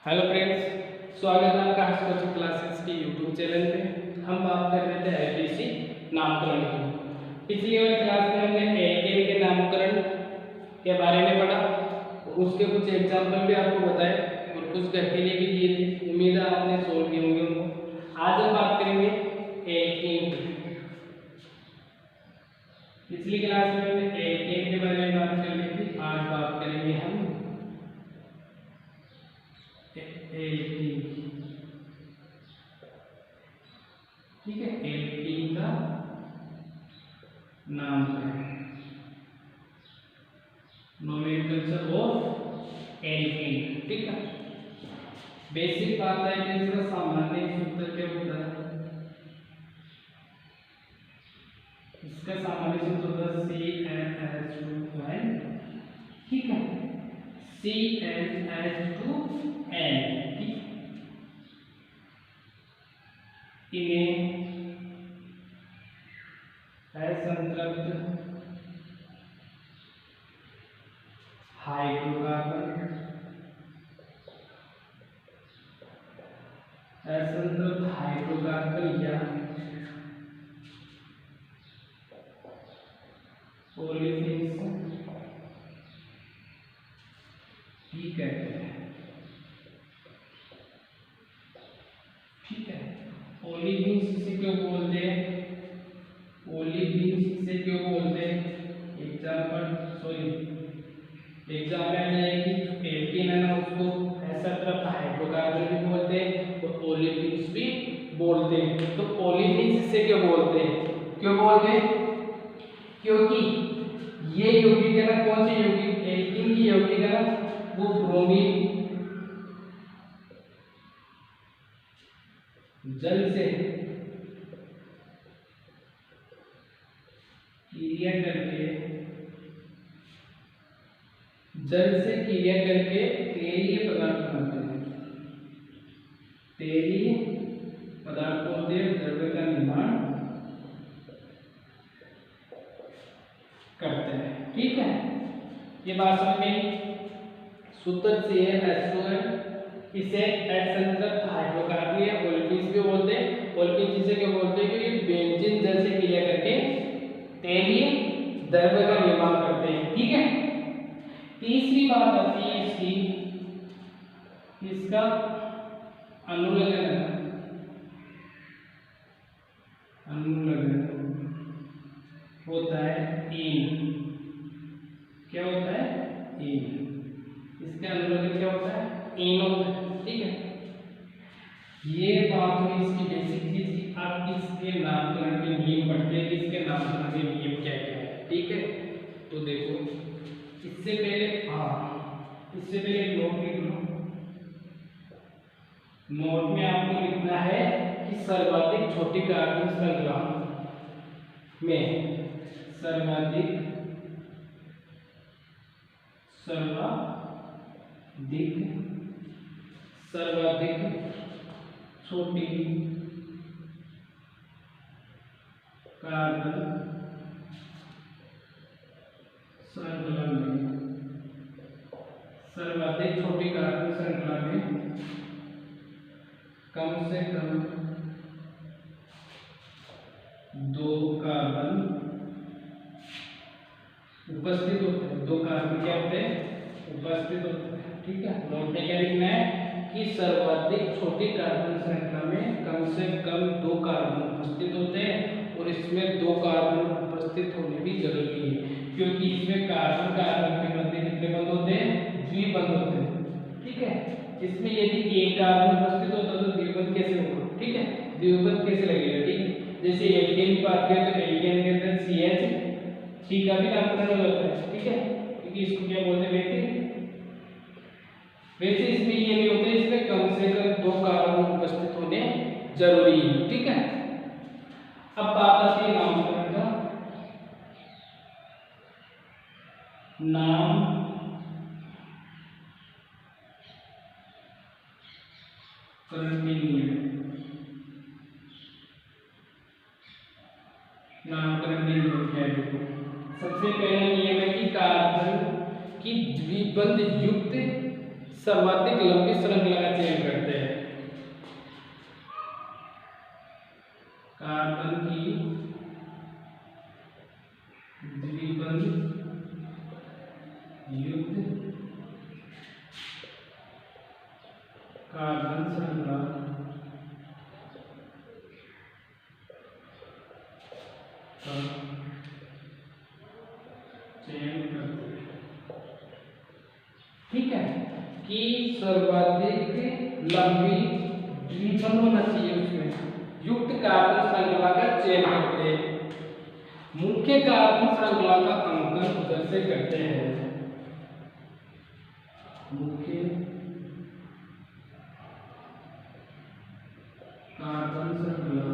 Hello friends, स्वागत है आपका हर्ष कोचिंग क्लासेस के यूट्यूब चैनल पे। हम बात कर रहे थे एबीसी नामकरण की। पिछली वाली क्लास में हमने एल्केन के नामकरण के बारे में पढ़ा, उसके कुछ एग्जाम्पल भी आपको बताए और कुछ घर के लिए भी दिए थे। उम्मीद है आपने सोल्व किए होंगे उनको। आज हम बात करेंगे एल्केन की। पिछली क्लास में हमने एल्केन के बारे में बात कर ली थी, आज बात करेंगे हम एल्कीन। ठीक है, एल्कीन का नामकरण, नोमेनक्लेचर ऑफ एल्कीन। ठीक है, बेसिक बात है कि इसका सामान्य सूत्र क्या होता है। इसका सामान्य सूत्र होता है CnH2n। ठीक है, CnH2n। इन्हें असंतृप्त हाइड्रोकार्बन, असंतृप्त हाइड्रोकार्बन या ओलेफिन्स भी कहते हैं। ठीक है, ओलेफिन्स से क्यों बोलते हैं, ओलेफिन्स से क्यों बोलते हैं? एग्जाम में आएगी एल्कीन है ना, उसको असंतृप्त हाइड्रोकार्बन भी बोलते हैं और ओलेफिन्स भी बोलते हैं। तो ओलेफिन्स से क्यों बोलते हैं, क्यों बोलते हैं? क्योंकि ये यौगिक है ना, कौन से यौगिक, एल्कीन की यौगिक है ना, वो ब्रोमीन जल से क्रिया करके तेलीय पदार्थ बनाते हैं। तेलीय पदार्थों से द्रव्य का निर्माण करते हैं। ठीक है, ये बात समझ में। सूत्र से H2n, इसे असंतृप्त हाइड्रोकार्बन या ओलेफिन्स भी बोलते हैं। ओलेफिन्स जिसे क्या बोलते हैं, क्योंकि बेंजीन जल से क्रिया करके तेलीय द्रव्य का निर्माण करते हैं। ठीक है, तीसरी बात आती है इसका अनुलग्न होता है इन। क्या होता है? इन। इसका अनुलग्न क्या होता है? इन होता है। ठीक है, ये बात हुई इसकी बेसिक चीज। आप इसके नामकरण के नियम पढ़ते हैं कि इसके नामकरण के नियम क्या क्या है। ठीक है, तो देखो, इससे पहले नोट लिख लो। नोट में आपको लिखना है कि सर्वाधिक छोटी कार्बन श्रृंखला में सर्वाधिक छोटी कार्बन श्रृंखला में, सर्वाधिक छोटी कार्बन श्रृंखला में कम से कम 2 कार्बन उपस्थित होते हैं। 2 कार्बन क्या होते हैं? उपस्थित होते हैं। ठीक है, नोट में क्या लिखना है कि सर्वाधिक छोटी कार्बन श्रृंखला में कम से कम 2 कार्बन उपस्थित होते हैं और इसमें 2 कार्बन उपस्थित होने भी जरूरी है, क्योंकि इसमें कार्बन के मध्य कितने बंध होते हैं? द्विबंध होते हैं। ठीक है, इसमें यदि एक कार्बन उपस्थित होता तो द्विबंध कैसे होगा? ठीक है, द्विबंध कैसे लगेगा? ठीक है, जैसे एल्केन की बात करें तो एल्केन के अंदर CH का भी नामकरण होता है। ठीक है, क्योंकि इसको क्या बोलते हैं? वैसे इसमें ये नहीं होता, इसमें कम से कम 2 कार्बन उपस्थित होने जरूरी है। ठीक है, अब बात आती है नामकरण का। नामकरण के नियम, नामकरण के नियम क्या है? देखो, सबसे पहला नियम है कि कार्बन की द्विबंध युक्त सर्वाधिक लंबी श्रृंखला का कार्बन श्रृंखला का चयन करते हैं। ठीक है, कि सर्वाधिक लंबी द्विबंध होना चाहिए, उसमें युक्त कार्बन श्रृंखला का चयन करते हैं। मुख्य कार्बन श्रृंखला का अंकन उधर से करते हैं। मुख्य कार्बन श्रृंखला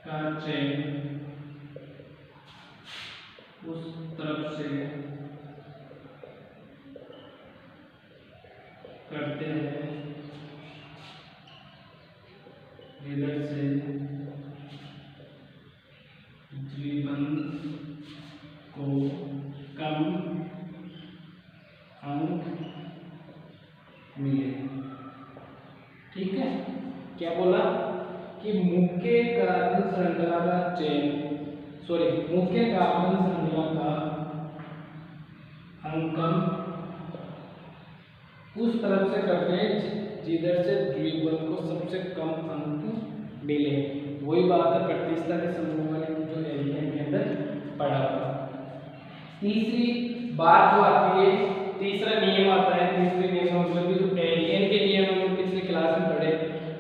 का चयन उस तरफ से करते हैं जिधर से द्विबंध को कम अंक मिले। ठीक है, क्या बोला कि मुख्य कार्बन श्रृंखला का चयन, मुख्य कार्बन श्रृंखला का अंकन उस तरफ से करते हैं जिधर से द्विबंध को सबसे कम अंक मिले। वही बात है प्रतिस्थता के समूह वाले जो एलिमेंट के अंदर पढ़ा था। तीसरी बात जो आती है, तीसरा नियम आता है। तीसरे नियम में मतलब जो एलियन के नियम हम लोग पिछले क्लास में पढ़े,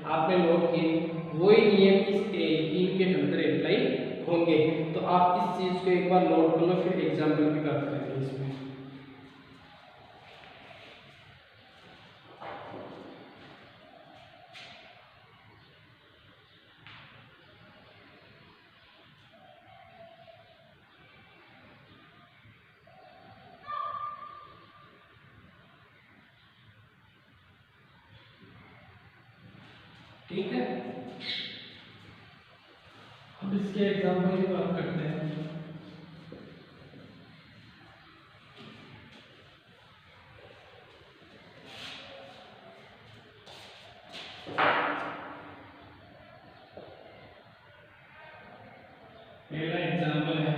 आपने नोट किए, वही नियम इस एलियन के अंदर अप्लाई होंगे। तो आप इस चीज को एक बार नोट कर लो, फिर एग्जाम्पल भी बात करेंगे इसमें। ठीक है, अब इसके एग्जाम्पल की बात करते हैं। पहला एग्जाम्पल है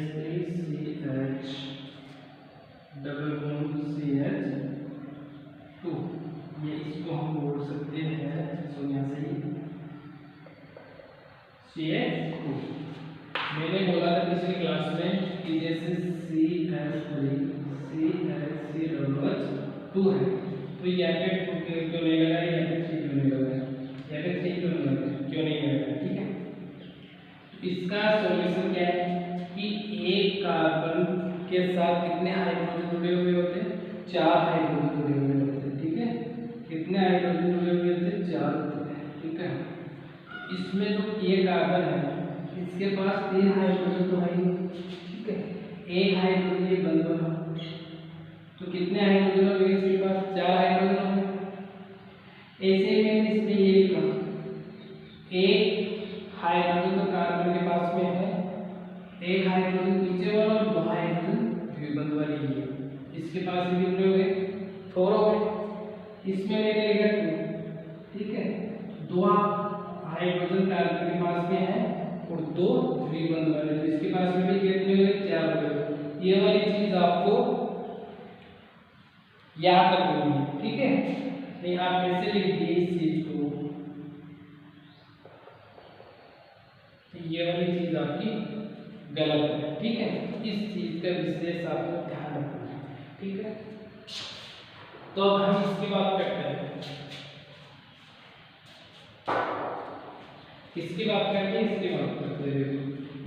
CH3CH डबल बॉन्ड CH2। ये इसको हम बोल सकते हैं यहाँ से CH2। मैंने बोला था पिछली क्लास में कि जैसे CH3CH2 है, तो यहाँ पे क्यों नहीं लगा, यहाँ पे 3 क्यों नहीं लगा, यहाँ पे 3 क्यों नहीं लगा। ठीक है, इसका सॉल्यूशन क्या है कि एक कार्बन के साथ कितने हाइड्रोजन जुड़े हुए होते हैं, 4 हाइड्रोजन जुड़े हुए होते हैं। ठीक है, कितने हाइड्रोजन जुड़े हुए होते हैं, 4 होते हैं। ठीक है, इसमें जो ये कार्बन है इसके पास 3 हाइड्रोजन तो है। ठीक है, एक हाइड्रोजन ये बंद बना, तो कितने हाइड्रोजन हो गए इसके पास, 4 हाइड्रोजन हो गए। ऐसे में इसमें ये लिखा, एक हाइड्रोजन तो कार्बन के पास में है, एक हाइड्रोजन नीचे वाला और 2 हाइड्रोजन द्विबंध वाली है, इसके पास भी कितने हो गए, 4 हो गए। इसमें मैंने लिखा 2। ठीक है, 2 हाइड्रोजन कार्बन के पास में है और 2 द्विबंध वाले, तो इसके पास में भी कितने हो गए, 4 हो गए। ये वाली चीज आपको याद रखनी है। ठीक है, नहीं आप ऐसे लिख दिए इस चीज को, तो ये वाली चीज आपकी गलत है। ठीक है, इस चीज का विशेष आपको ध्यान रखना है। ठीक है, तो अब हम इसकी बात करते हैं। किसकी बात करते हैं, इसकी बात करते हैं।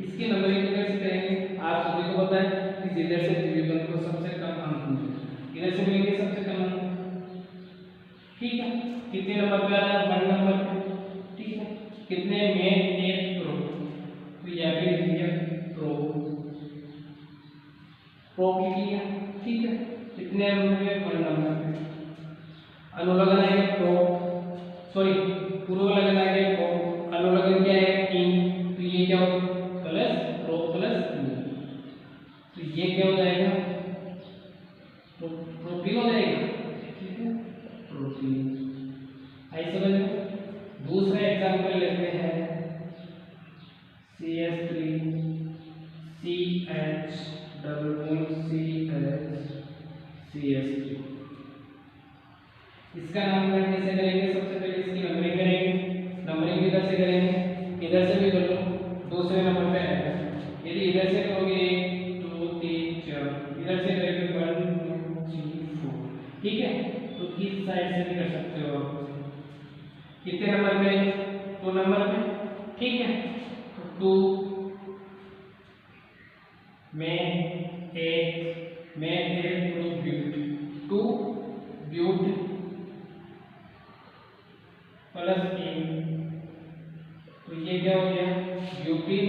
इसकी नंबरिंग कैसे करेंगे, आप सभी को पता है कि जिधर से द्विबंध को सबसे कम अंक मिले, इधर से मिलेंगे सबसे कम अंक। ठीक है, कितने नंबर पे आ रहा है, 1 नंबर पे। ठीक है, कितने में 1 प्रो, तो यहाँ पे लिखिए प्रो लिखिए। ठीक है, कितने नंबर पे, 1 नंबर पे। अनुलग्न आएगा पूर्व लगन आएगा प्रो, अनुलग्न क्या है इन, तो ये क्या होगा प्लस प्रो प्लस इन, तो ये क्या हो जाएगा, प्रोटीन हो जाएगा। ठीक है, प्रोटीन। आई समझ में। दूसरा एग्जांपल लेते हैं CH3CH डबल बॉन्ड CH3। इसका नामकरण कैसे करेंगे? सबसे पहले इसकी नंबरिंग करेंगे। नंबरिंग इधर से करेंगे, इधर से भी कर लो, दूसरे नंबर पे आएगा। यदि इधर से करोगे 1 2 3 4, इधर से करेंगे 1 2 3 4, ठीक है। तो इस साइड से भी कर सकते हो आप। कितने नंबर पे? 2 नंबर पे, ठीक है। तो 2 में एक ब्यूट, 2 ब्यूट प्लस इन, तो ये क्या हो गया? ब्यूटीन।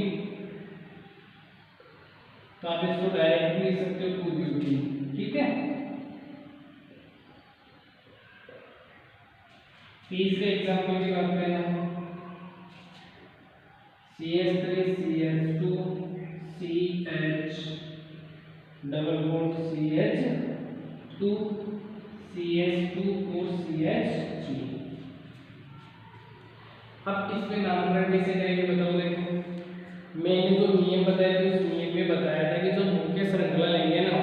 तो आप इसको डायरेक्ट लिख सकते हो 2 ब्यूटीन, ठीक है। तीसरे एग्जांपल की बात करें हम, CH3 CH2 CH double bond CH2 CH2 और CH3। अब इसमें नामकरण कैसे करेंगे बताओ। देखो, मैंने जो नियम बताया था उस नियम में बताया था कि जो मुख्य श्रृंखला लेंगे ना,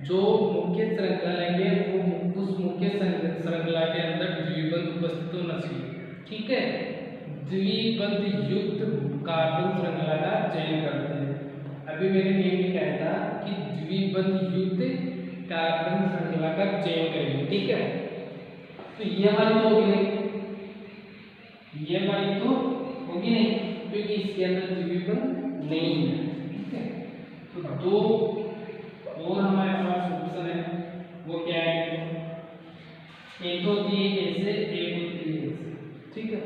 जो मुख्य श्रृंखला लेंगे वो उस मुख्य श्रृंखला के अंदर द्विबंध उपस्थित होना चाहिए, ठीक है। द्विबंध युक्त कार्बन श्रृंखला का चयन करते हैं। अभी मैंने नियम में कहा था कि द्विबंध युक्त कार्बन श्रृंखला का चयन करेंगे, ठीक है। तो ये वाली तो होगी नहीं, ये वाली तो होगी नहीं, क्योंकि इसके अंदर द्विबंध नहीं है, ठीक है। तो 2 और हमारे पास ऑप्शन है, वो क्या है? एक तो दिए ऐसे, एक होती है ऐसे, ठीक है।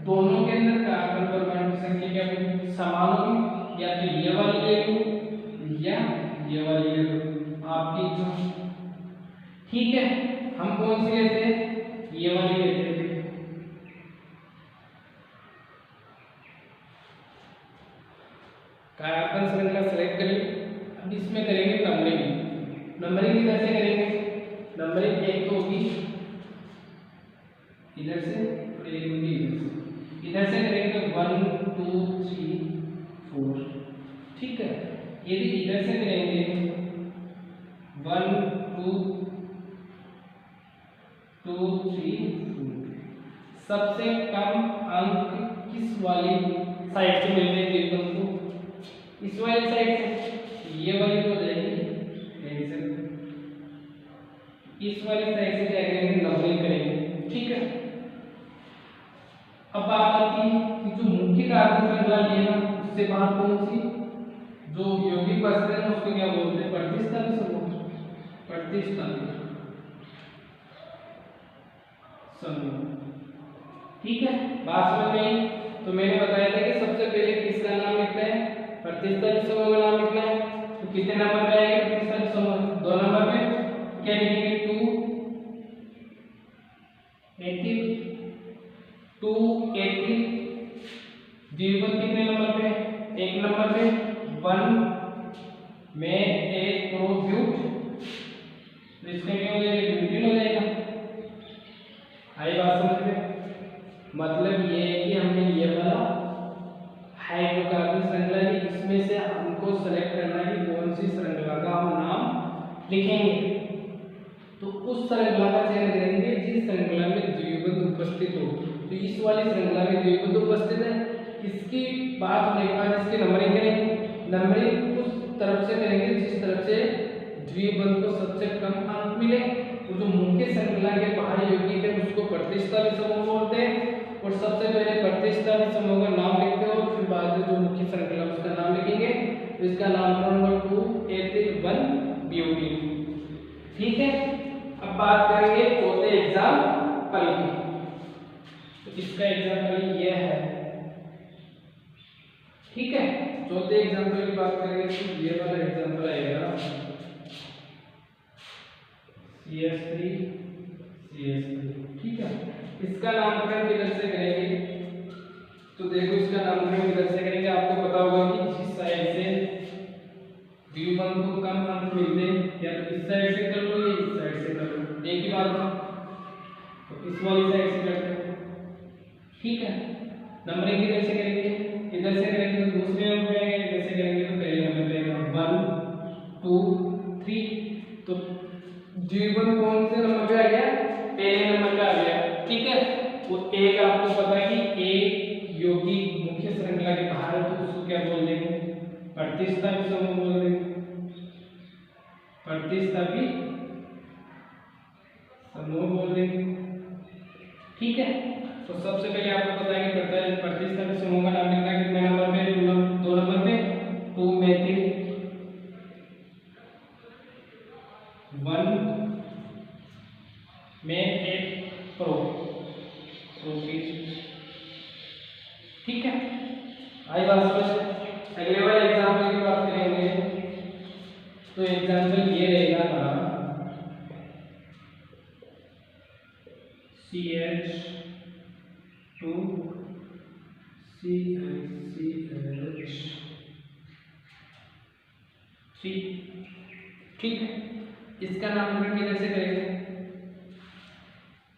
दोनों के अंदर कार्बन परमाणु की संख्या क्या होगी? समान होगी। या तो ये वाली ले लो या ये वाली ले लो, आपकी इच्छा, ठीक है। हम कौन सी लेते हैं? ये वाली लेते हैं। कार्बन श्रृंखला सेलेक्ट करिए। अब इसमें करेंगे नंबरिंग। नंबरिंग किधर से करेंगे? नंबरिंग एक तो होगी इधर से और एक होगी इधर से। इधर से करेंगे 1 2 3 4, ठीक है। यदि इधर से करेंगे 1 2 2 3 4, सबसे कम अंक किस वाली साइड से मिलने हैं द्विबंध को? इस वाली साइड से, ये वाली तो हो जाएगी, इस वाली साइड से क्या करेंगे? नंबरिंग करेंगे, ठीक है। अब बात आती है कि जो मुख्य कार्बन श्रृंखला है ना, उससे बाहर कौन सी जो यौगिक बचते हैं उसको क्या बोलते हैं? प्रतिस्थापी समूह। प्रतिस्थापी समूह, ठीक है। बात समझ में आई? तो मैंने बताया था कि सबसे पहले किसका नाम लिखना है? प्रतिस्थापी समूह का नाम लिखना है। तो कितने नंबर पे आएगा प्रतिस्थापी समूह? 2 नंबर पे। क्या लिखेंगे? 2 80 2 80। द्विबंध कितने नंबर पे? 1 नंबर पे। 1 में एक प्रोब्यूट, तो इसमें क्या हो जाएगा? ब्यूटीन हो जाएगा। आई बात समझ में? मतलब ये है कि हमने ये वाला हाइड्रोकार्बन श्रृंखला ली, इसमें से हमको सेलेक्ट करना है कि कौन सी श्रृंखला का हम नाम लिखेंगे। तो उस श्रृंखला का चयन करेंगे जिस श्रृंखला में द्विबंध उपस्थित हो। तो इस वाली श्रृंखला में द्विबंध उपस्थित है, इसकी बात होने के बाद इसकी नंबरिंग करेंगे। नंबरिंग उस तरफ से करेंगे जिस तरफ से द्विबंध को सबसे कम अंक मिले। तो जो मुख्य श्रृंखला के बाहर यौगिक है उसको प्रतिस्थापी समूह बोलते हैं। और सबसे पहले प्रतिस्थापी समूह का नाम लिखते हो, फिर बाद में जो मुख्य श्रृंखला उसका नाम लिखेंगे। तो इसका नामकरण होगा 2 एथिल 1 ब्यूटीन, ठीक है। अब बात करेंगे चौथे एग्जाम्पल की। तो इसका एग्जाम्पल ये है, ठीक है। चौथे एग्जाम्पल की बात करेंगे तो ये वाला एग्जाम्पल आएगा CH3 CH3, ठीक है। इसका नामकरण किधर से करेंगे? तो देखो, इसका नामकरण किधर से करेंगे? आपको पता होगा कि जिस साइड से द्विबंध को कम अंक मिलते हैं, या तो इस साइड से कर लो या इस साइड से कर लो, एक ही बात है। तो इस वाली साइड से करते हैं, ठीक है। नंबरिंग किधर से करेंगे? इधर से करेंगे तो दूसरे नंबर पे आएगा, इधर से करेंगे तो पहले नंबर पे आएगा 1 प्रतिस्थापी समूह बोल देंगे, प्रतिस्थापी समूह बोल देंगे। ठीक है, तो सबसे पहले आपको पता है कि प्रतिस्थापी समूह का नाम लिखना है। कितने नंबर पे? 2 नंबर पे। 2 मेथिल 1 में एक प्रोपीन। ठीक है, आई बात समझ। अगले वाले एग्जांपल की बात करेंगे तो एग्जांपल ये रहेगा हमारा CH2 CH3। ठीक है, इसका नामकरण किधर से करेंगे?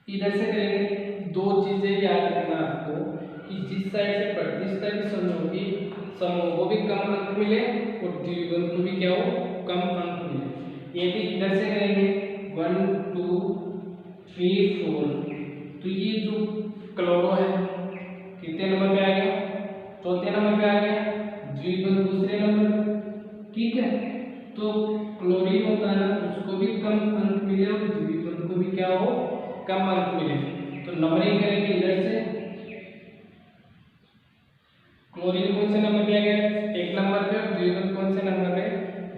इधर से करेंगे। दो चीजें याद रखना आपको कि जिस साइड से प्रतिस्थापी समूह को भी कम अंक मिले और द्विबंध को भी क्या हो, कम अंक मिले। ये भी इधर से करेंगे 1 2 3 4। तो ये जो क्लोरो है कितने नंबर पे आ गया? चौथे नंबर पे आ गया। द्विबंध दूसरे नंबर पे। ठीक है, तो क्लोरीन होता है ना, उसको भी कम अंक मिले और द्विबंध को भी क्या हो, कम अंक मिले। तो नंबरिंग करेंगे इधर से। क्लोरीन कौन से नंबर पे आ गया? 1 नंबर पे। और द्विबंध कौन से नंबर पे?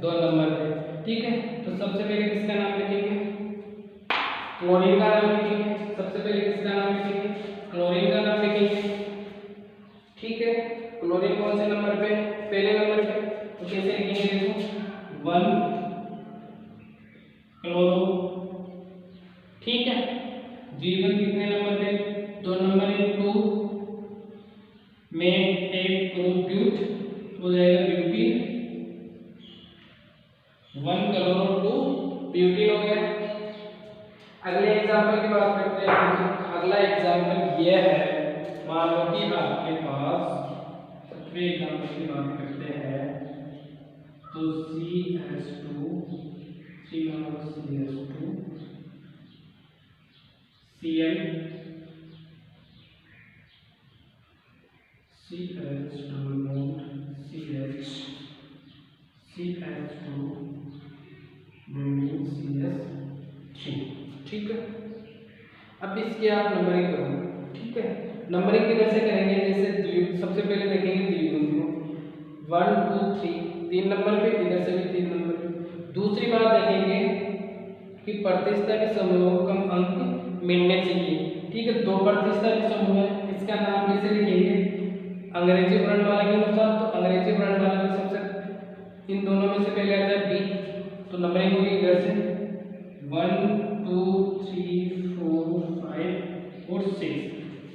2 नंबर पे। ठीक है, तो सबसे पहले किसका नाम लिखेंगे? क्लोरीन का नाम लिखेंगे। सबसे पहले किसका नाम लिखेंगे? क्लोरीन का नाम लिखेंगे। ठीक है, क्लोरीन कौन से नंबर पे? पहले नंबर पे। तो कैसे लिखेंगे? देखो 1 क्लोरो। ठीक है, द्विबंध कितने नंबर पे? 2 नंबर पे। 2 में एक प्रोब्यूट हो जाएगा ब्यूटीन। 1 क्लोरो 2 ब्यूटीन हो गया। अगले एग्जाम्पल की बात करते हैं। अगला एग्जाम्पल यह है, मान लो कि आपके पास सबसे एग्जाम्पल की बात करते हैं तो CH2 CH2 Cl CH double bond CH CH2 bromine CH3। ठीक है, अब इसकी आप नंबरिंग करो। ठीक है, नंबरिंग किधर से करेंगे? जैसे सबसे पहले देखेंगे द्विबंध को 1 2 3 3 नंबर पे, इधर से भी 3 नंबर पे। दूसरी बात देखेंगे कि प्रतिस्थापी समूहों को कम अंक मिलने चाहिए। ठीक है, 2 प्रतिस्थापी समूह है, इसका नाम कैसे लिखेंगे? अंग्रेजी वर्णमाला के अनुसार। तो अंग्रेजी वर्णमाला में सबसे इन दोनों में से पहले आता है बी। तो नंबरिंग होगी इधर से 1 2 3 4 5 और 6।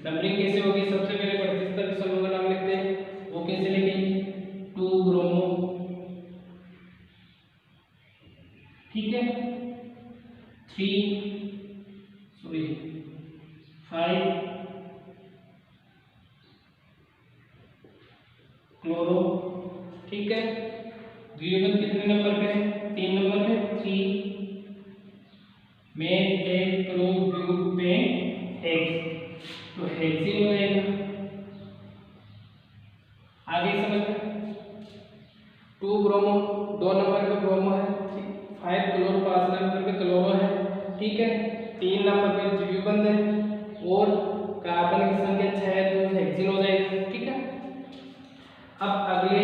नंबरिंग कैसे होगी? सबसे पहले प्रतिस्थापी समूह का नाम लिखते हैं, वो कैसे लिखेंगे? 2 ब्रोमो। ठीक है, 5 क्लोरो। ठीक है, द्विबंध कितने नंबर पे है? 3 नंबर पे। 3 में एक प्रोब्यूटेन हेक्स। तो हेक्सिन हो जाएगा। आगे समझ। 2 ब्रोमो 2 नंबर पे ब्रोमो है। 5 क्लोरो 5 नंबर पे क्लोरो है। ठीक है, 3 नंबर पे द्विबंध है और कार्बन की संख्या 6 है तो हेक्सिन हो जाएगा। ठीक है, अब अगले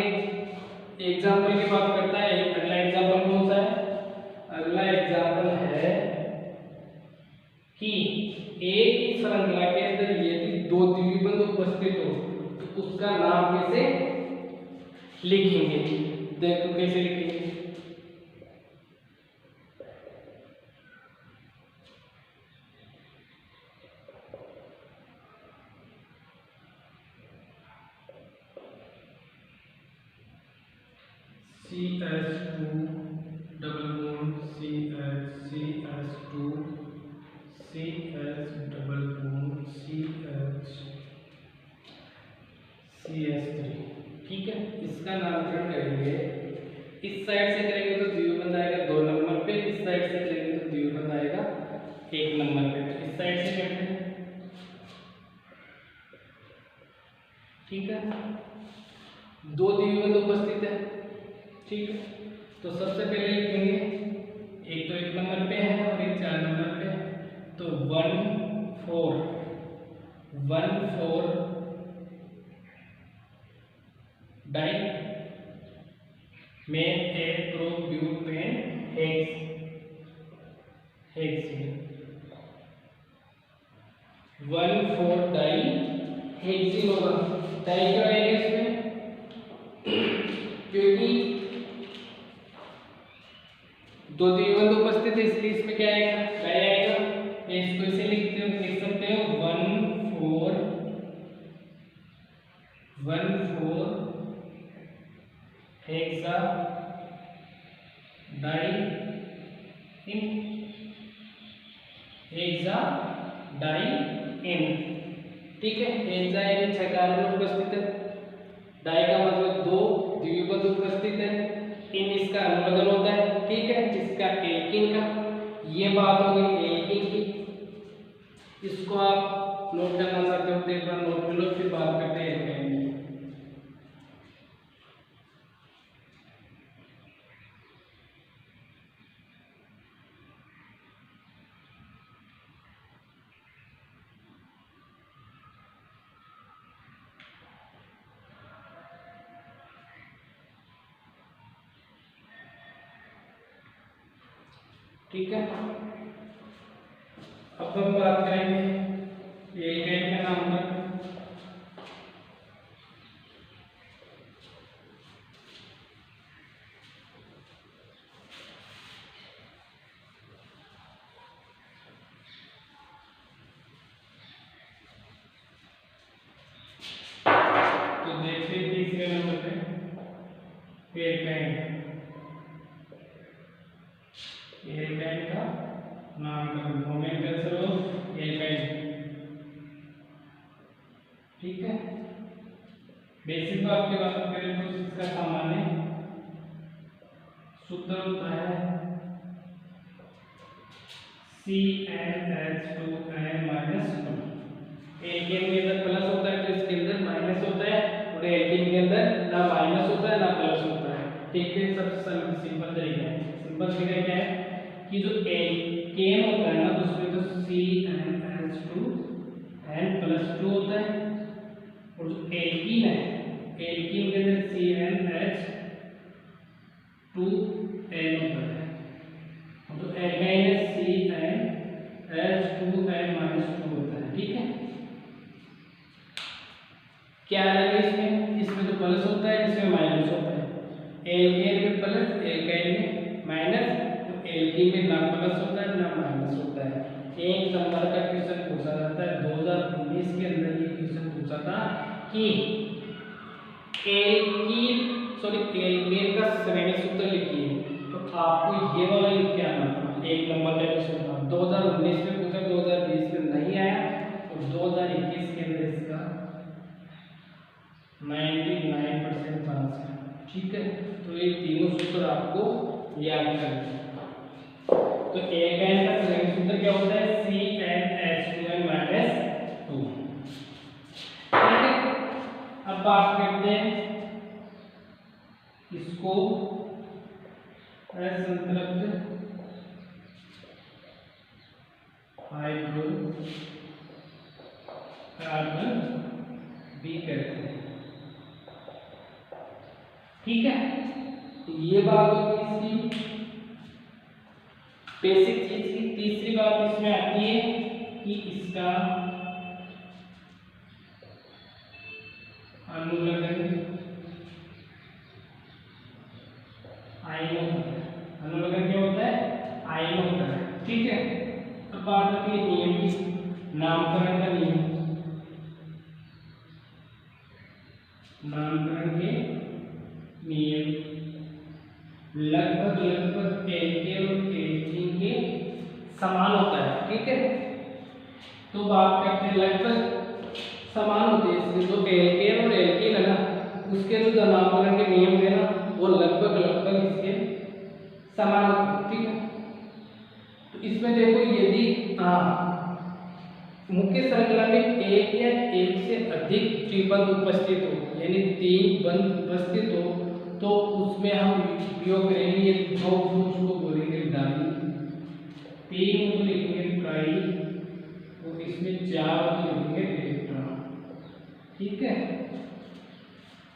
एग्जाम्पल की बात करता है। अगला एग्जाम्पल कौन सा है? अगला एग्जाम्पल है कि एक ही श्रृंखला के अंदर यदि 2 द्विबंध उपस्थित हो तो उसका नाम कैसे लिखेंगे? देखो कैसे लिखेंगे। CH2 double bond CH2 CH double bond CH3। ठीक है, इसका नामकरण करेंगे। इस साइड से करेंगे तो द्विबंध आएगा 2 नंबर पे, इस साइड से करेंगे तो द्विबंध आएगा 1 नंबर पे। तो इस साइड से करते हैं। ठीक है, 2 द्विबंध उपस्थित है ठीक है, तो सबसे पहले लिखेंगे, एक तो 1 नंबर पे है और एक 4 नंबर पे है, तो 1 4 डाई में एक प्रोब्यूटेन हेक्स 1,4 डाई हेक्सिन होगा। डाई क्या आएगा इसमें, क्योंकि दो द्विबंध उपस्थित है इसलिए इसमें क्या आएगा, डाई आएगा। इसको इसे लिख सकते हो 1,4 हेक्सा डाई इन हेक्सा डाई इन, ठीक है। हेक्सा यानी 6 कार्बन उपस्थित है, डाई का मतलब 2 द्विबंध उपस्थित है, इन इसका अनुलग्न होता है, ठीक है, जिसका एल्कीन का, ये बात हो गई एल्कीन की। इसको आप नोट करना चाहते हो तो एक बार नोट कर लो, फिर बात करते हैं एल्काइन की। ठीक है, अब हम बात करेंगे एल्काइन के नाम पर। तो देखिए तीसरे नंबर पे एल्काइन का नामकरण, नोमेनक्लेचर ऑफ एल्काइन, ठीक है। बेसिक बात की बात करें तो इसका सामान्य सूत्र होता है CnH2n-2। एल्केन के अंदर प्लस होता है तो इसके अंदर माइनस होता है, और एल्केन के अंदर ना माइनस होता है ना प्लस होता है, ठीक है। सबसे सिंपल तरीका है, सिंपल तरीका क्या है कि जो एल्केन होता है ना उसमें तो CnH2n+2 होता है, और जो एल्कीन है एल्कीन के अंदर CnH2n होता है, और जो एल्काइन है CnH2n-2 होता है, ठीक है। क्या अलग है इसमें, इसमें तो प्लस होता है, इसमें माइनस होता है। एल्केन में प्लस, एल्काइन में माइनस, तो एल्कीन में ना प्लस होता है ना माइनस होता है। एक नंबर का क्वेश्चन पूछा जाता है 2019 के अंदर, ये क्वेश्चन पूछा था कि एल्केन का श्रेणी सूत्र लिखिए, तो आपको ये वाला लिख के आना था। एक नंबर का क्वेश्चन था 2019 में पूछा, 2020 में नहीं आया, और 2021 के अंदर इसका 99% चांस है, ठीक है। तो ये तीनों सूत्र आपको याद करने। तो एल्काइन का श्रेणी सूत्र क्या होता है, CnH2n-2, ठीक है। अब बात करते हैं इसको असंतृप्त हाइड्रोकार्बन भी कहते हैं, ठीक है। तो ये बात होगी इसकी बेसिक चीज की। तीसरी बात इसमें आती है कि इसका अनुलग्न आयन होता है। अनुलग्न क्या होता है, आयन होता है, ठीक है। अब बात आती है नियम की, नामकरण का नियम। नामकरण के नियम लगभग एल्केन और एल्कीन के समान होता है, ठीक है। तो बात करते हैं लगभग समान होते हैं, इसमें जो एल्केन और एल्कीन है ना उसके जो नामकरण के नियम है ना वो लगभग इसके समान होते हैं, ठीक है। तो इसमें देखो यदि मुख्य श्रृंखला में एक या एक से अधिक त्रिबंध उपस्थित हो, यानी 3 बंध उपस्थित हो, तो उसमें हम उपयोग करेंगे ये दो, उसको बोलेंगे डाई। 3 तो लिखेंगे ट्राई, और इसमें 4 तो लिखेंगे टेट्रा। ठीक है,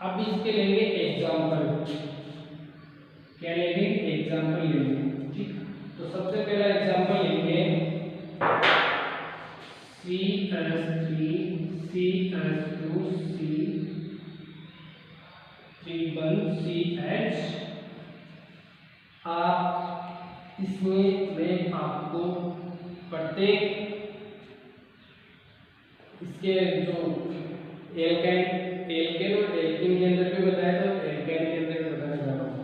अब इसके लेंगे एग्जाम्पल। क्या लेंगे? एग्जाम्पल लेंगे। ठीक, तो सबसे पहला एग्जाम्पल लेंगे CH3 CH2 C31CH। आप इसमें मैं आपको प्रत्येक इसके जो एल्केन के अंदर भी बताया था, एल्केन के अंदर भी बताया जा रहा हूँ।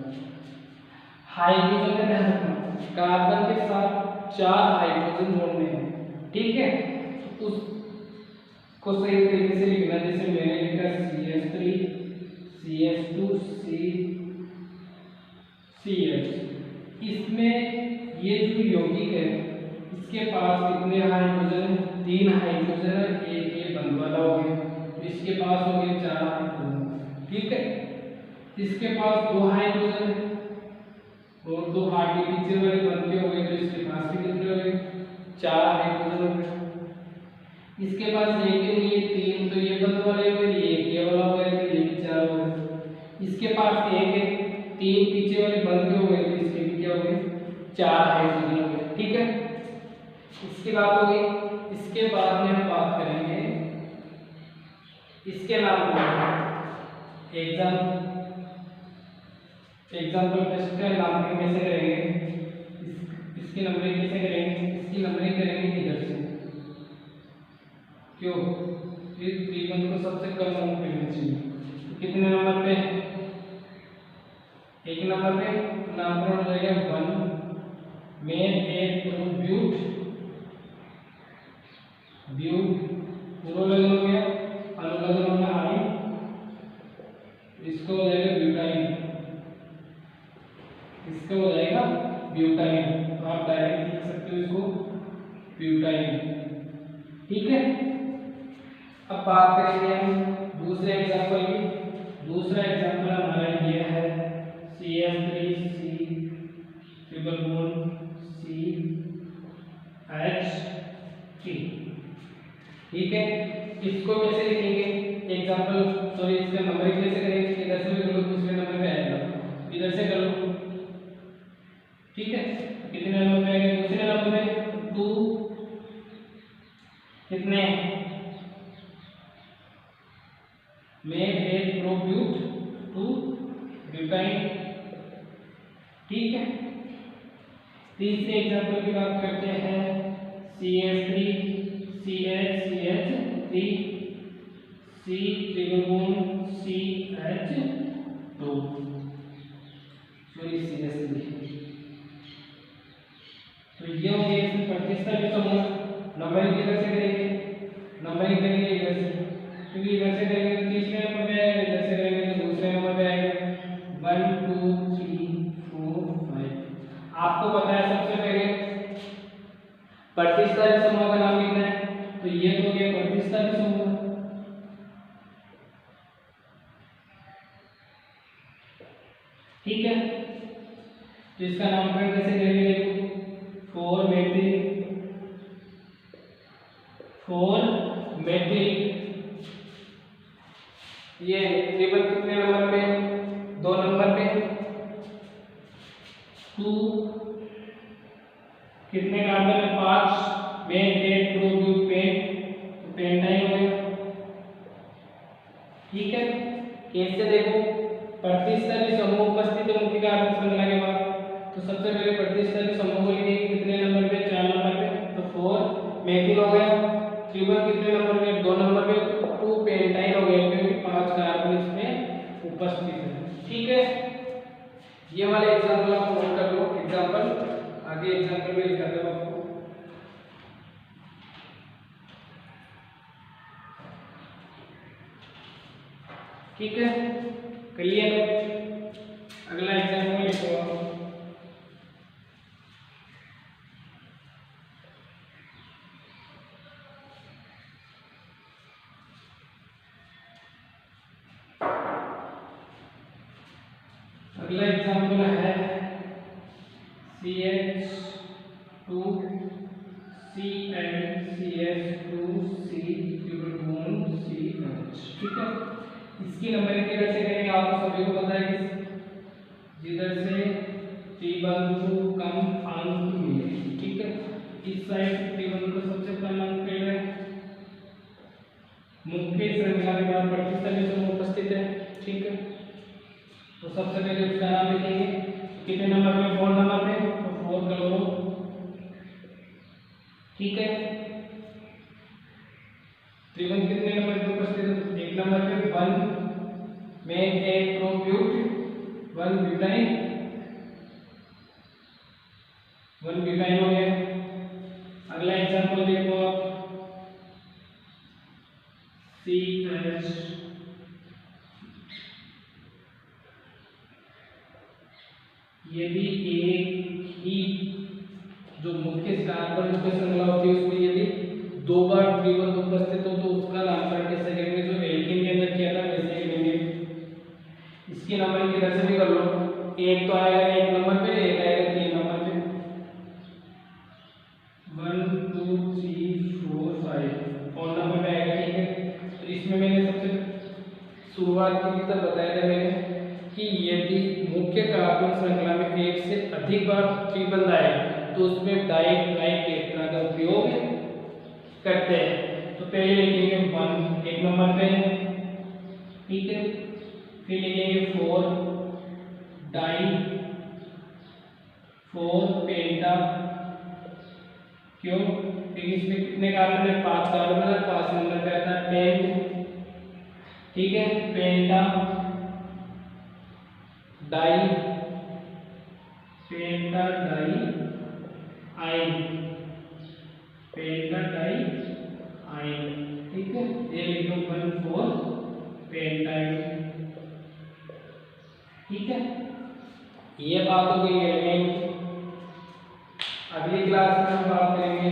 हाइड्रोजन का ध्यान रखना, कार्बन के साथ 4 हाइड्रोजन जोड़ने हैं। ठीक है, तो उसको सही तरीके से लिखना, जैसे मैंने लिखा CH3 CH2 CH। इसमें ये जो यौगिक है इसके पास कितने हाइड्रोजन? 3 हाइड्रोजन है, एक ये बंद वाला हो गया, तो इसके पास हो गए 4 हाइड्रोजन। ठीक है, इसके पास 2 हाइड्रोजन है और 2 आगे पीछे वाले बंद के हो गए, तो इसके पास भी कितने हो गए? 4 हाइड्रोजन हो गए। इसके पास एक के लिए 3, तो ये बंद वाले हो गए, ये वाला हो गया, तो ये भी 4 हो गए। इसके पास एक है, 3 पीछे वाले बंद के हो गए, तो इसके भी क्या हो गए? 4 हाइड्रोजन हो गए। ठीक है, इसकी बात हो गई। इसके बाद में हम बात करेंगे इसके नाम को एग्जाम्पल टेस्ट का नाम कैसे करेंगे? इसकी नंबरिंग कैसे करेंगे? इसकी नंबरिंग करेंगे इधर से। क्यों? इस त्रिकोण को सबसे कम अंक मिलने चाहिए। तो कितने नंबर पे? 1 नंबर पे नामकरण हो जाएगा 1 मेन एक ब्यूट पुरोलगन हो गया, अनुलगन हो गया आई, इसको हो जाएगा ब्यूटाइन, इसको हो जाएगा ब्यूटाइन। तो आप डायरेक्ट लिख सकते हो इसको ब्यूटाइन। ठीक है, अब बात करेंगे हम दूसरे एग्जांपल की। दूसरा एग्जांपल हमारा ये है CH3 CH3। ठीक है, इसको कैसे लिखेंगे? एग्जांपल सॉरी इसका नंबरिंग कैसे करेंगे? इधर से भी कर लो, दूसरे नंबर पे आएगा, इधर से कर लो। ठीक है, कितने नंबर पे आएगा? दूसरे नंबर पे 2 कितने में एक प्रोब्यूट 2 ब्यूटाइन। ठीक है, तीसरे एग्जांपल की बात करते हैं CH3 CH3 C त्रिगुण CH2 सॉरी CH3। तो ये हो गया इसमें प्रतिस्थापित समूह। नंबरिंग किधर से करेंगे? नंबरिंग करेंगे इधर से, क्योंकि इधर से करेंगे तो तीसरे नंबर पे आएगा, इधर से करेंगे तो दूसरे नंबर पे आएगा। 1 2 3 4 5। आपको पता है सबसे पहले प्रतिस्थापित समूह का नाम लिखना है, तो ये तो हो गया प्रतिस्थापित समूह। ठीक है, तो इसका नामकरण कैसे करेंगे? देखो 4 मेथिल। ये टेबल कितने नंबर पे? 2 नंबर पे। 2 कितने कार्बन है? 5 मेन एक प्रोब्यूट पेंट, पेंटाइन हो गया। ठीक है, कैसे? देखो प्रतिस्थापित समूह उपस्थित मुख्य कार्बन श्रृंखला के बाद, तो सबसे पहले प्रतिस्थापित समूह को लिखेंगे कितने नंबर पे? 4 नंबर पे, तो 4 मेथिल हो गया। त्रिबल कितने नंबर पे? 2 नंबर पे, 2 पेंटाइन हो गया, क्योंकि 5 कार्बन इसमें उपस्थित है। ठीक है, ये वाले एग्जांपल आप नोट कर लो। एग्जांपल आगे एग्जांपल में लिखाता हूं आपको। ठीक है, क्लियर? अगला एग्जांपल लिखो। अगला एग्जाम्पल है CH2CN CH2CH, ठीक है। इसकी नंबरिंग कैसे करेंगे आपको सभी को पता है कि जिधर से T1 को कम अंक मिले, ठीक है। इस साइड T1 को सबसे कम अंक मिल रहे हैं, मुख्य श्रृंखला के बाद प्रतिस्थली समूह उपस्थित है, ठीक है। तो सबसे पहले उसका नाम लिखेंगे, कितने नंबर पे, 4 नंबर पे, तो 4 कर लो, ठीक है। त्रिभुज कितने नंबर पे उपस्थित है, 1 नंबर पे, 1 में एक प्रोप्यूट 1 ब्यूटाइन हो गया। अगला एग्जांपल देखो आप, CH यदि एक ही जो मुख्य कार्बन मुख्य श्रृंखला होती है उसमें यदि 2 बार त्रिबंध उपस्थित हो तो उसका नामकरण कैसे करेंगे, जो एल्कीन के अंदर किया था वैसे ही लेंगे। इसकी नंबरिंग किधर से भी कर लो, एक तो आएगा 1 नंबर पे, एक आएगा 3 नंबर पे, 1 2 3 4 5 और नंबर पे आएगा, ठीक है। तो इसमें मैंने सबसे शुरुआत की तरह बताया था मैंने कि यदि मुख्य कार्बन श्रृंखला में एक से अधिक बार त्रिबंध आए तो उसमें डाइट्राइटेट्रा का उपयोग करते हैं। तो पहले लिखेंगे 1 1 नंबर पे, ठीक है। फिर लिखेंगे 4 डाई 4 पेंटा, क्यों, क्योंकि इसमें कितने कार्बन है, 5 कार्बन है, 5 नंबर पे आता है पेंट, ठीक है। पेंटा डाई आइन, पेंटा डाई आइन, ठीक है। ये लिख लो 1 4 पेंटाइन, ठीक है। ये बात हो गई एलिमेंट। अगली क्लास में हम बात करेंगे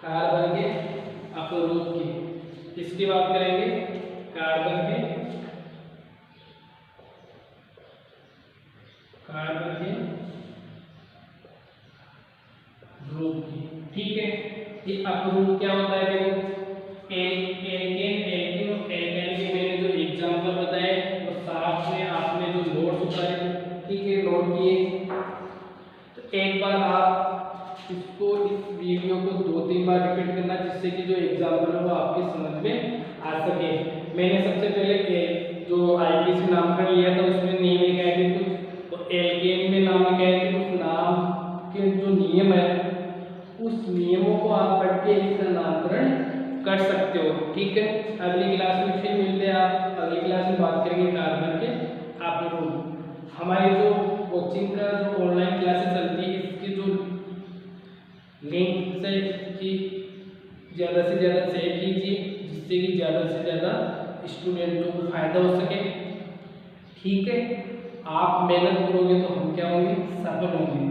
कार्बन के अपरूप की। किसकी बात करेंगे, कार्बन के रूप की, ठीक है। ये अपरूप क्या होता है, देखो एल्केन और एल्काइन के मैंने जो एग्जांपल बताए और साथ में आपने जो नोट्स उतारे, ठीक है, नोट किए। तो एक बार आप इसको इस वीडियो को 2-3 बार रिपीट करना जिससे कि जो एग्जांपल है वो आपके समझ में आ सके। मैंने सबसे पहले जो आईपीसी नामकरण लिया था उसमें नेम लिखाए थे कुछ, और एल्केन में नाम लिखाए थे कुछ, नाम के जो नियम है उस नियमों को आप पढ़ के इसका नामकरण कर सकते हो, ठीक है। अगली क्लास में फिर मिलते हैं, आप अगली क्लास में बात करेंगे कार्बन के अपरूप। हमारी जो कोचिंग का जो ऑनलाइन क्लासेस चलती है इसकी जो लिंक से कि ज़्यादा से ज़्यादा शेयर कीजिए जिससे कि ज़्यादा से ज़्यादा स्टूडेंटों को फायदा हो सके, ठीक है। आप मेहनत करोगे तो हम क्या होंगे, सफल होंगे।